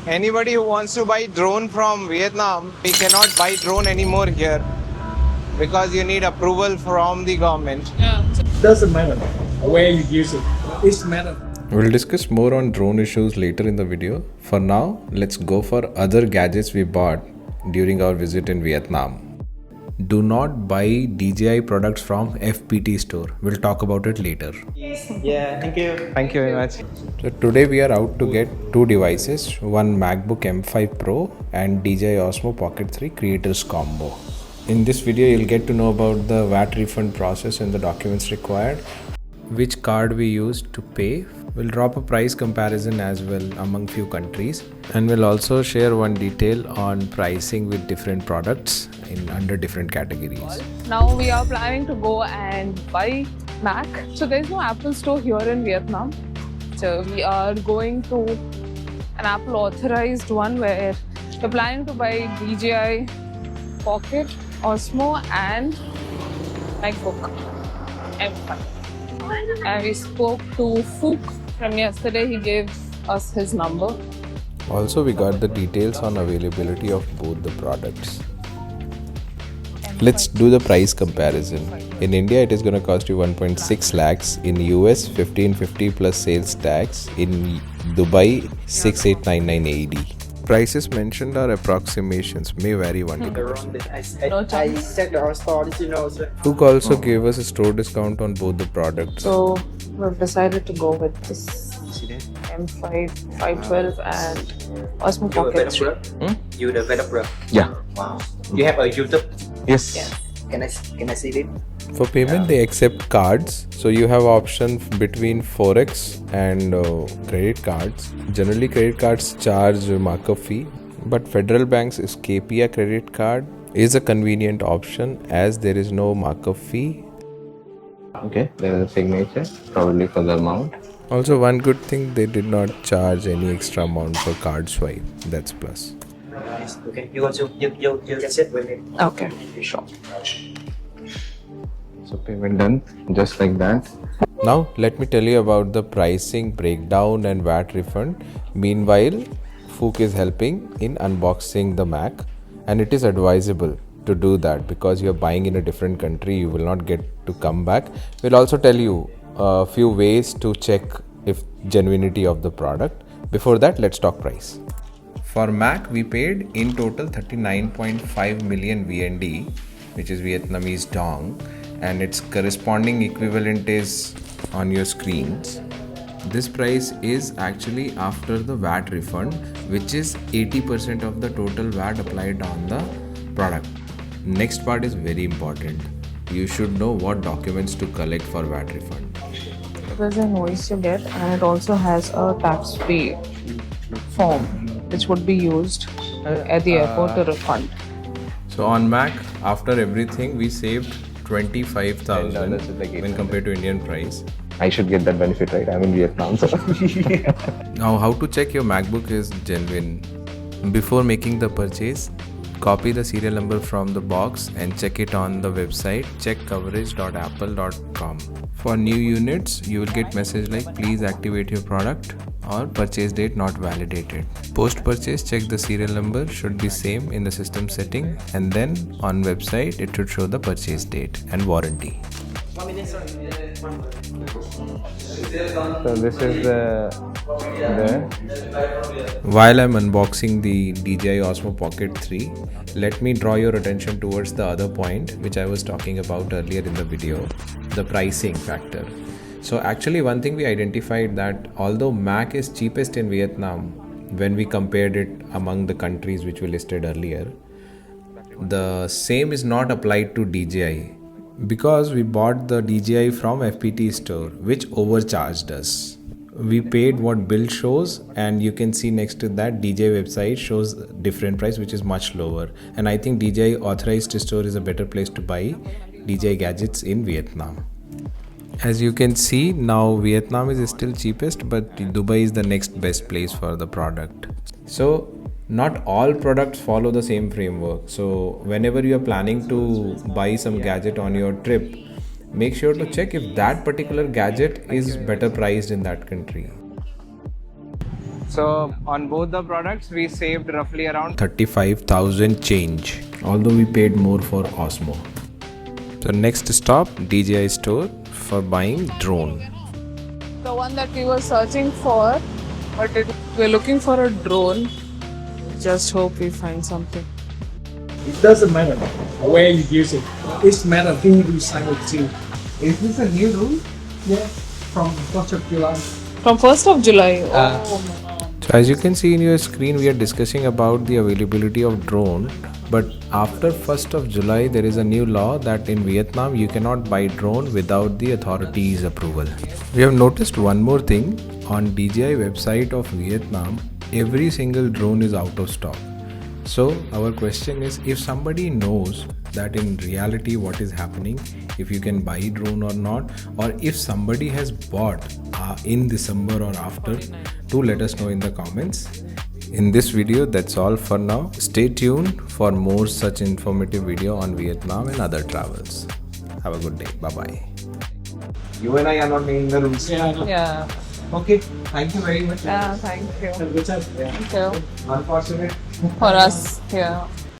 Anybody who wants to buy drone from Vietnam, we cannot buy drone anymore here because you need approval from the government. Doesn't matter where you use it. It's matter. We'll discuss more on drone issues later in the video. For now, let's go for other gadgets we bought during our visit in Vietnam. Do not buy DJI products from FPT store. We'll talk about it later. Yeah, thank you. Thank you very much. So today we are out to get two devices, one MacBook M5 Pro and DJI OSMO Pocket 3 Creators Combo. In this video, you'll get to know about the VAT refund process and the documents required, which card we used to pay. We'll drop a price comparison as well among few countries, and we'll also share one detail on pricing with different products under different categories. Now we are planning to go and buy Mac. So there's no Apple store here in Vietnam. So we are going to an Apple authorized one where we're planning to buy DJI Pocket, Osmo and MacBook M5. And we spoke to Fook from yesterday. He gave us his number. Also, we got the details on availability of both the products. Let's do the price comparison. In India, it is going to cost you 1.6 lakhs. In US, 1550 plus sales tax. In Dubai, 6899 AED. Prices mentioned are approximations, may vary one to 2%. I checked our store, Fook also gave us a store discount on both the products. So we've decided to go with this M5 512 and Osmo You a Pocket 3. developer? You the developer? Yeah. Wow. You have a YouTube? Yes. Yeah. Can I see it? For payment, they accept cards. So you have option between Forex and credit cards. Generally, credit cards charge a markup fee, but Federal Bank's Scapia credit card is a convenient option as there is no markup fee. Okay, there is a signature, probably for the amount. Also, one good thing, they did not charge any extra amount for card swipe. That's plus. Okay, you can sit with it. Okay, sure. So payment done, just like that. Now, let me tell you about the pricing breakdown and VAT refund. Meanwhile, Fook is helping in unboxing the Mac, and it is advisable to do that because you're buying in a different country, you will not get to come back. We'll also tell you a few ways to check if genuinity of the product. Before that, let's talk price. For Mac, we paid in total 39.5 million VND, which is Vietnamese dong, and its corresponding equivalent is on your screens. This price is actually after the VAT refund, which is 80% of the total VAT applied on the product. Next part is very important. You should know what documents to collect for VAT refund. There's an invoice you get, and it also has a tax-free form which would be used at the airport to refund. So on Mac, after everything, we saved 25,000 $10 like when compared to Indian price. I should get that benefit, right? I'm in Vietnam, so. Now, how to check your MacBook is genuine? Before making the purchase, copy the serial number from the box and check it on the website checkcoverage.apple.com. For new units, you will get message like please activate your product or purchase date not validated. Post purchase, check the serial number should be same in the system setting, and then on website it should show the purchase date and warranty. So this is the While I'm unboxing the DJI Osmo Pocket 3, let me draw your attention towards the other point which I was talking about earlier in the video, the pricing factor. So actually one thing we identified that although Mac is cheapest in Vietnam, when we compared it among the countries which we listed earlier, the same is not applied to DJI because we bought the DJI from FPT store, which overcharged us. We paid what bill shows, and you can see next to that DJI website shows different price which is much lower, and I think DJI authorized store is a better place to buy DJI gadgets in Vietnam. As you can see, now Vietnam is still cheapest, but Dubai is the next best place for the product. So not all products follow the same framework. So whenever you are planning to buy some gadget on your trip, make sure to check if that particular gadget is better priced in that country. So on both the products, we saved roughly around 35,000 change, although we paid more for Osmo. So next stop, DJI store for buying drone. The one that we were searching for, but we're looking for a drone. Just hope we find something. It doesn't matter where you use it. It's matter who you sign it to. Is this a new rule? Yeah, from 1st of July. From 1st of July. Oh. So as you can see in your screen, we are discussing about the availability of drone. But after 1st of July, there is a new law that in Vietnam, you cannot buy drone without the authorities' approval. We have noticed one more thing. On DJI website of Vietnam, every single drone is out of stock. So our question is, if somebody knows that in reality what is happening, if you can buy drone or not, or if somebody has bought in December or after, do let us know in the comments. In this video, that's all for now. Stay tuned for more such informative video on Vietnam and other travels. Have a good day. Bye bye. You and I are not making the rules. Yeah, I know. Yeah. Okay. Thank you very much. Yeah, thank you. Have a good time. Thank you. Unfortunate. For us, yeah.